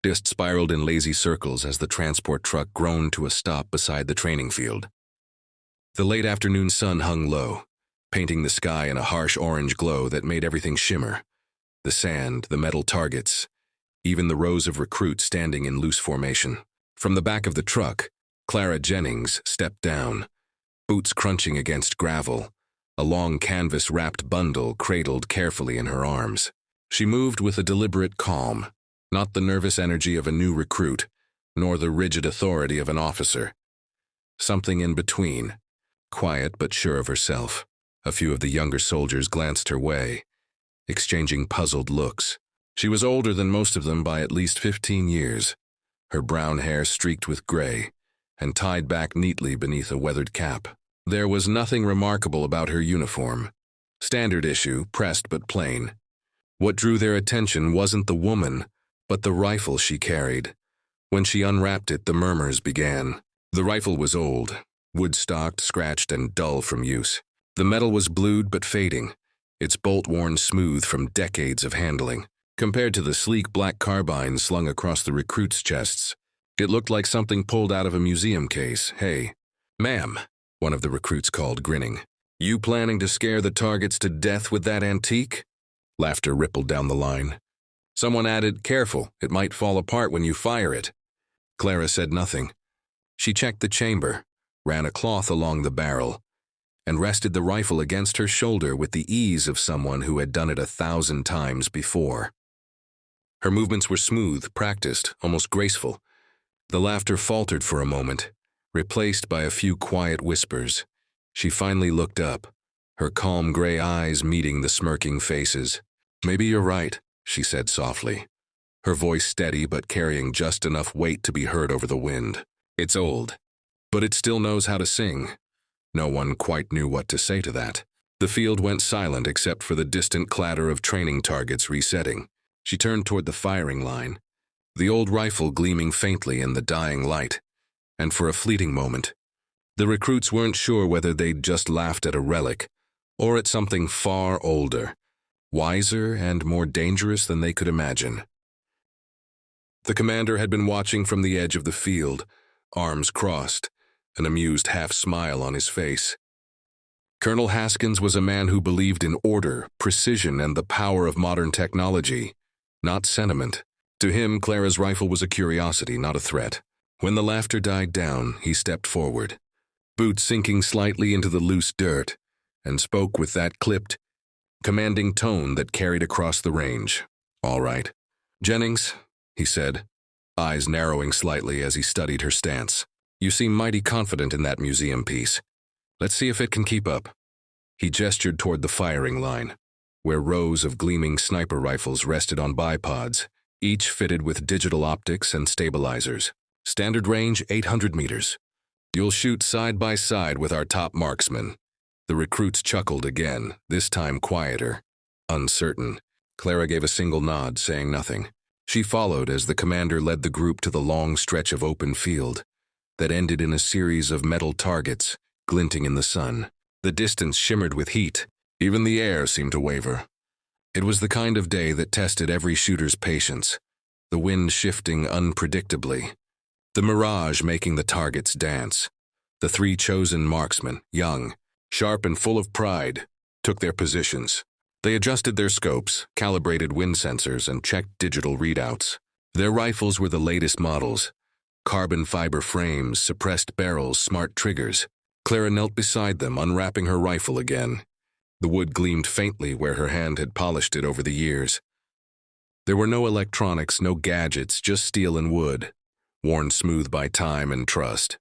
Dist spiraled in lazy circles as the transport truck groaned to a stop beside the training field. The late afternoon sun hung low, painting the sky in a harsh orange glow that made everything shimmer. The sand, the metal targets, even the rows of recruits standing in loose formation. From the back of the truck, Clara Jennings stepped down, boots crunching against gravel, a long canvas-wrapped bundle cradled carefully in her arms. She moved with a deliberate calm, not the nervous energy of a new recruit, nor the rigid authority of an officer. Something in between, quiet but sure of herself. A few of the younger soldiers glanced her way, exchanging puzzled looks. She was older than most of them by at least 15 years, her brown hair streaked with gray and tied back neatly beneath a weathered cap. There was nothing remarkable about her uniform. Standard issue, pressed but plain. What drew their attention wasn't the woman, but the rifle she carried. When she unwrapped it, the murmurs began. The rifle was old, wood-stocked, scratched, and dull from use. The metal was blued but fading, its bolt worn smooth from decades of handling. Compared to the sleek black carbine slung across the recruits' chests, it looked like something pulled out of a museum case. "Hey, ma'am," one of the recruits called, grinning. "You planning to scare the targets to death with that antique?" Laughter rippled down the line. Someone added, "Careful, it might fall apart when you fire it." Clara said nothing. She checked the chamber, ran a cloth along the barrel, and rested the rifle against her shoulder with the ease of someone who had done it 1,000 times before. Her movements were smooth, practiced, almost graceful. The laughter faltered for a moment, replaced by a few quiet whispers. She finally looked up, her calm gray eyes meeting the smirking faces. "Maybe you're right," she said softly, her voice steady but carrying just enough weight to be heard over the wind. "It's old, but it still knows how to sing." No one quite knew what to say to that. The field went silent except for the distant clatter of training targets resetting. She turned toward the firing line, the old rifle gleaming faintly in the dying light. And for a fleeting moment, the recruits weren't sure whether they'd just laughed at a relic or at something far older, wiser and more dangerous than they could imagine. The commander had been watching from the edge of the field, arms crossed, an amused half-smile on his face. Colonel Haskins was a man who believed in order, precision, and the power of modern technology, not sentiment. To him, Clara's rifle was a curiosity, not a threat. When the laughter died down, he stepped forward, boots sinking slightly into the loose dirt, and spoke with that clipped, commanding tone that carried across the range. "All right. Jennings," he said, eyes narrowing slightly as he studied her stance. "You seem mighty confident in that museum piece. Let's see if it can keep up." He gestured toward the firing line, where rows of gleaming sniper rifles rested on bipods, each fitted with digital optics and stabilizers. "Standard range 800 meters. You'll shoot side by side with our top marksman." The recruits chuckled again, this time quieter, uncertain. Clara gave a single nod, saying nothing. She followed as the commander led the group to the long stretch of open field that ended in a series of metal targets glinting in the sun. The distance shimmered with heat. Even the air seemed to waver. It was the kind of day that tested every shooter's patience, the wind shifting unpredictably, the mirage making the targets dance. The 3 chosen marksmen, young, sharp and full of pride, took their positions. They adjusted their scopes, calibrated wind sensors, and checked digital readouts. Their rifles were the latest models, carbon fiber frames, suppressed barrels, smart triggers. Clara knelt beside them, unwrapping her rifle again. The wood gleamed faintly where her hand had polished it over the years. There were no electronics, no gadgets, just steel and wood, worn smooth by time and trust.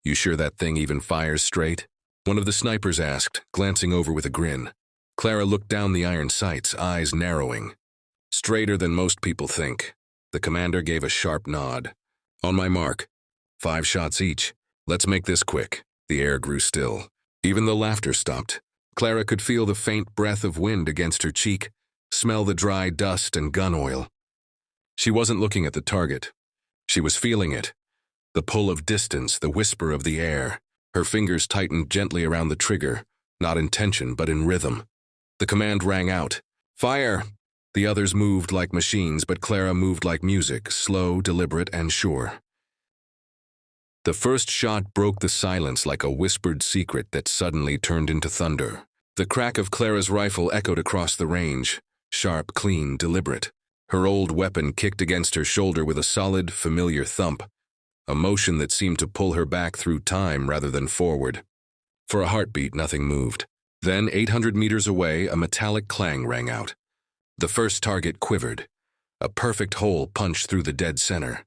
"You sure that thing even fires straight?" one of the snipers asked, glancing over with a grin. Clara looked down the iron sights, eyes narrowing. "Straighter than most people think." The commander gave a sharp nod. "On my mark. 5 shots each. Let's make this quick." The air grew still. Even the laughter stopped. Clara could feel the faint breath of wind against her cheek, smell the dry dust and gun oil. She wasn't looking at the target. She was feeling it. The pull of distance, the whisper of the air. Her fingers tightened gently around the trigger, not in tension but in rhythm. The command rang out. "Fire!" The others moved like machines, but Clara moved like music, slow, deliberate, and sure. The first shot broke the silence like a whispered secret that suddenly turned into thunder. The crack of Clara's rifle echoed across the range, sharp, clean, deliberate. Her old weapon kicked against her shoulder with a solid, familiar thump, a motion that seemed to pull her back through time rather than forward. For a heartbeat, nothing moved. Then, 800 meters away, a metallic clang rang out. The first target quivered. A perfect hole punched through the dead center.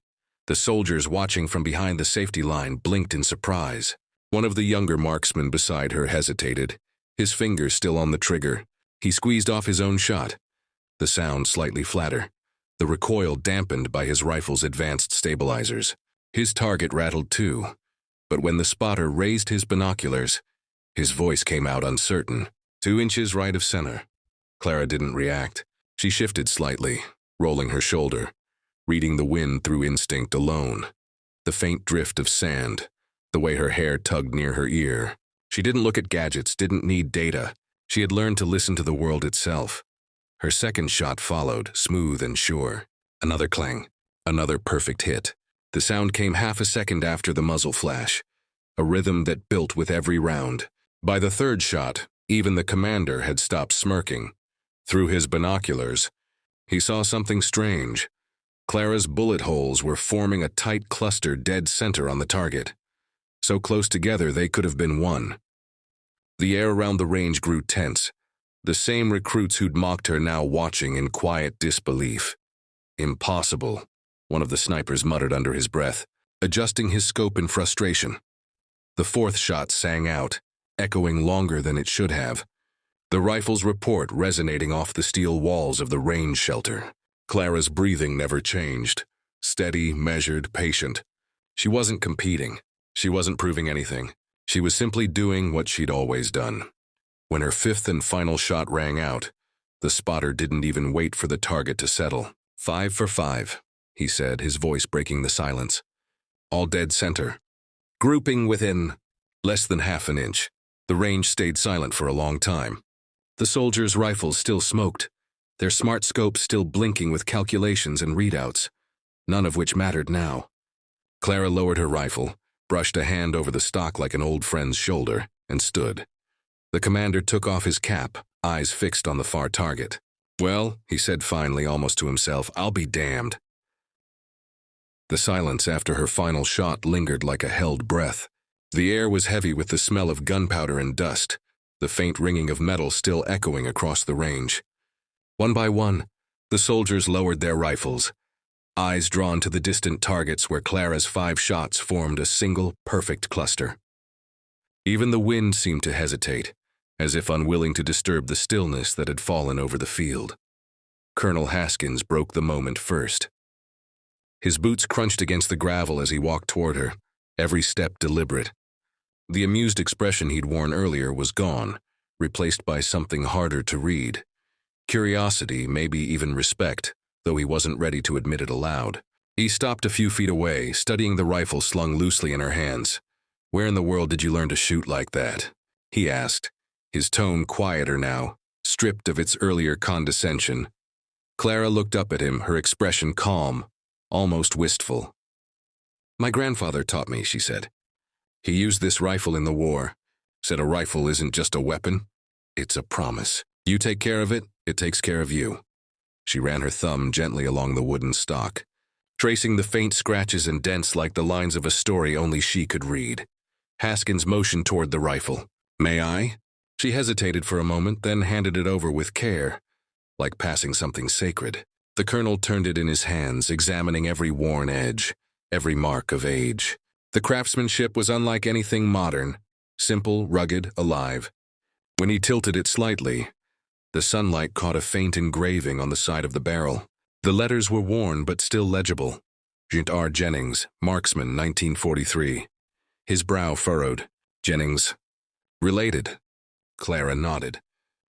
The soldiers watching from behind the safety line blinked in surprise. One of the younger marksmen beside her hesitated, his fingers still on the trigger. He squeezed off his own shot, the sound slightly flatter, the recoil dampened by his rifle's advanced stabilizers. His target rattled too, but when the spotter raised his binoculars, his voice came out uncertain. 2 inches right of center. Clara didn't react. She shifted slightly, rolling her shoulder, reading the wind through instinct alone. The faint drift of sand, the way her hair tugged near her ear. She didn't look at gadgets, didn't need data. She had learned to listen to the world itself. Her second shot followed, smooth and sure. Another clang, another perfect hit. The sound came half a second after the muzzle flash, a rhythm that built with every round. By the third shot, even the commander had stopped smirking. Through his binoculars, he saw something strange. Clara's bullet holes were forming a tight cluster dead center on the target. So close together they could have been one. The air around the range grew tense. The same recruits who'd mocked her now watching in quiet disbelief. Impossible, one of the snipers muttered under his breath, adjusting his scope in frustration. The fourth shot sang out, echoing longer than it should have, the rifle's report resonating off the steel walls of the range shelter. Clara's breathing never changed, steady, measured, patient. She wasn't competing. She wasn't proving anything. She was simply doing what she'd always done. When her fifth and final shot rang out, the spotter didn't even wait for the target to settle. 5 for 5, he said, his voice breaking the silence. All dead center. Grouping within less than half an inch. The range stayed silent for a long time. The soldiers' rifles still smoked, their smart scopes still blinking with calculations and readouts, none of which mattered now. Clara lowered her rifle, brushed a hand over the stock like an old friend's shoulder, and stood. The commander took off his cap, eyes fixed on the far target. Well, he said finally, almost to himself, I'll be damned. The silence after her final shot lingered like a held breath. The air was heavy with the smell of gunpowder and dust, the faint ringing of metal still echoing across the range. One by one, the soldiers lowered their rifles, eyes drawn to the distant targets where Clara's 5 shots formed a single, perfect cluster. Even the wind seemed to hesitate, as if unwilling to disturb the stillness that had fallen over the field. Colonel Haskins broke the moment first. His boots crunched against the gravel as he walked toward her, every step deliberate. The amused expression he'd worn earlier was gone, replaced by something harder to read. Curiosity, maybe even respect, though he wasn't ready to admit it aloud. He stopped a few feet away, studying the rifle slung loosely in her hands. Where in the world did you learn to shoot like that? He asked, his tone quieter now, stripped of its earlier condescension. Clara looked up at him, her expression calm, almost wistful. My grandfather taught me, she said. He used this rifle in the war, said a rifle isn't just a weapon, it's a promise. You take care of it, it takes care of you. She ran her thumb gently along the wooden stock, tracing the faint scratches and dents like the lines of a story only she could read. Haskins motioned toward the rifle. May I? She hesitated for a moment, then handed it over with care, like passing something sacred. The colonel turned it in his hands, examining every worn edge, every mark of age. The craftsmanship was unlike anything modern, simple, rugged, alive. When he tilted it slightly, the sunlight caught a faint engraving on the side of the barrel. The letters were worn but still legible. Jean R. Jennings, marksman, 1943. His brow furrowed. Jennings. Related. Clara nodded.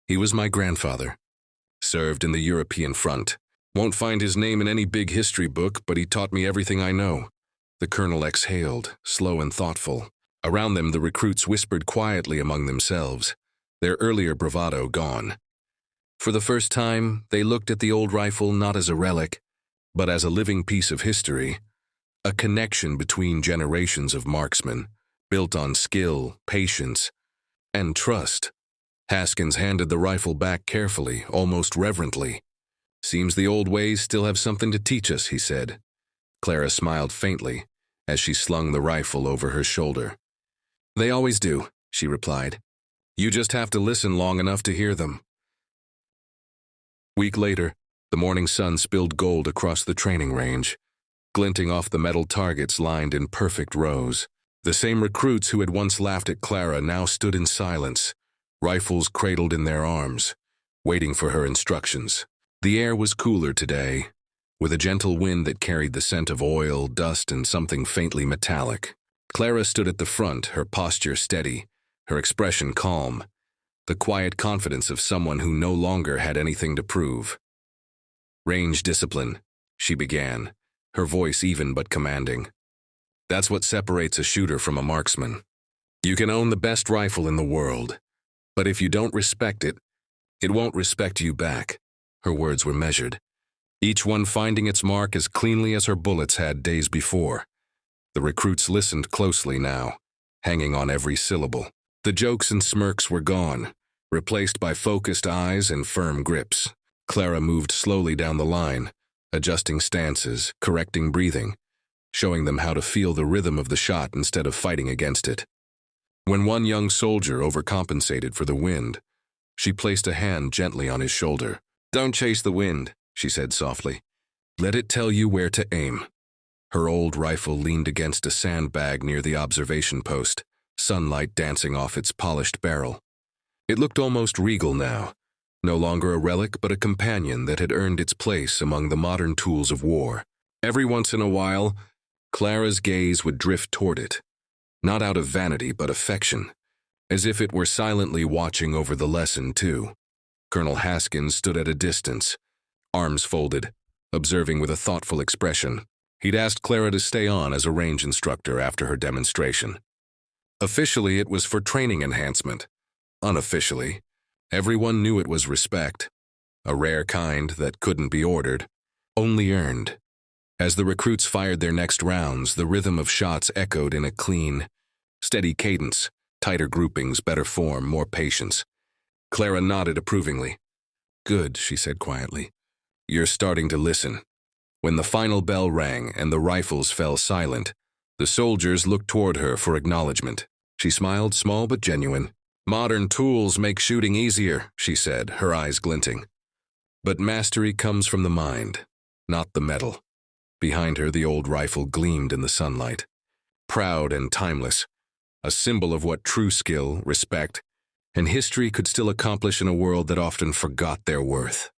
He was my grandfather. Served in the European front. Won't find his name in any big history book, but he taught me everything I know. The colonel exhaled, slow and thoughtful. Around them, the recruits whispered quietly among themselves, their earlier bravado gone. For the first time, they looked at the old rifle not as a relic, but as a living piece of history, a connection between generations of marksmen, built on skill, patience, and trust. Haskins handed the rifle back carefully, almost reverently. "Seems the old ways still have something to teach us," he said. Clara smiled faintly as she slung the rifle over her shoulder. "They always do," she replied. "You just have to listen long enough to hear them." Week later, the morning sun spilled gold across the training range, glinting off the metal targets lined in perfect rows. The same recruits who had once laughed at Clara now stood in silence, rifles cradled in their arms, waiting for her instructions. The air was cooler today, with a gentle wind that carried the scent of oil, dust, and something faintly metallic. Clara stood at the front, her posture steady, her expression calm, the quiet confidence of someone who no longer had anything to prove. "Range discipline," she began, her voice even but commanding. "That's what separates a shooter from a marksman. You can own the best rifle in the world, but if you don't respect it, it won't respect you back." Her words were measured, each one finding its mark as cleanly as her bullets had days before. The recruits listened closely now, hanging on every syllable. The jokes and smirks were gone, replaced by focused eyes and firm grips. Clara moved slowly down the line, adjusting stances, correcting breathing, showing them how to feel the rhythm of the shot instead of fighting against it. When one young soldier overcompensated for the wind, she placed a hand gently on his shoulder. "Don't chase the wind," she said softly. "Let it tell you where to aim." Her old rifle leaned against a sandbag near the observation post, sunlight dancing off its polished barrel. It looked almost regal now, no longer a relic but a companion that had earned its place among the modern tools of war. Every once in a while, Clara's gaze would drift toward it, not out of vanity but affection, as if it were silently watching over the lesson too. Colonel Haskins stood at a distance, arms folded, observing with a thoughtful expression. He'd asked Clara to stay on as a range instructor after her demonstration. Officially, it was for training enhancement. Unofficially, everyone knew it was respect, a rare kind that couldn't be ordered, only earned. As the recruits fired their next rounds, the rhythm of shots echoed in a clean, steady cadence, tighter groupings, better form, more patience. Clara nodded approvingly. "Good," she said quietly. "You're starting to listen." When the final bell rang and the rifles fell silent, the soldiers looked toward her for acknowledgement. She smiled, small but genuine. "Modern tools make shooting easier," she said, her eyes glinting. "But mastery comes from the mind, not the metal." Behind her, the old rifle gleamed in the sunlight. Proud and timeless, a symbol of what true skill, respect, and history could still accomplish in a world that often forgot their worth.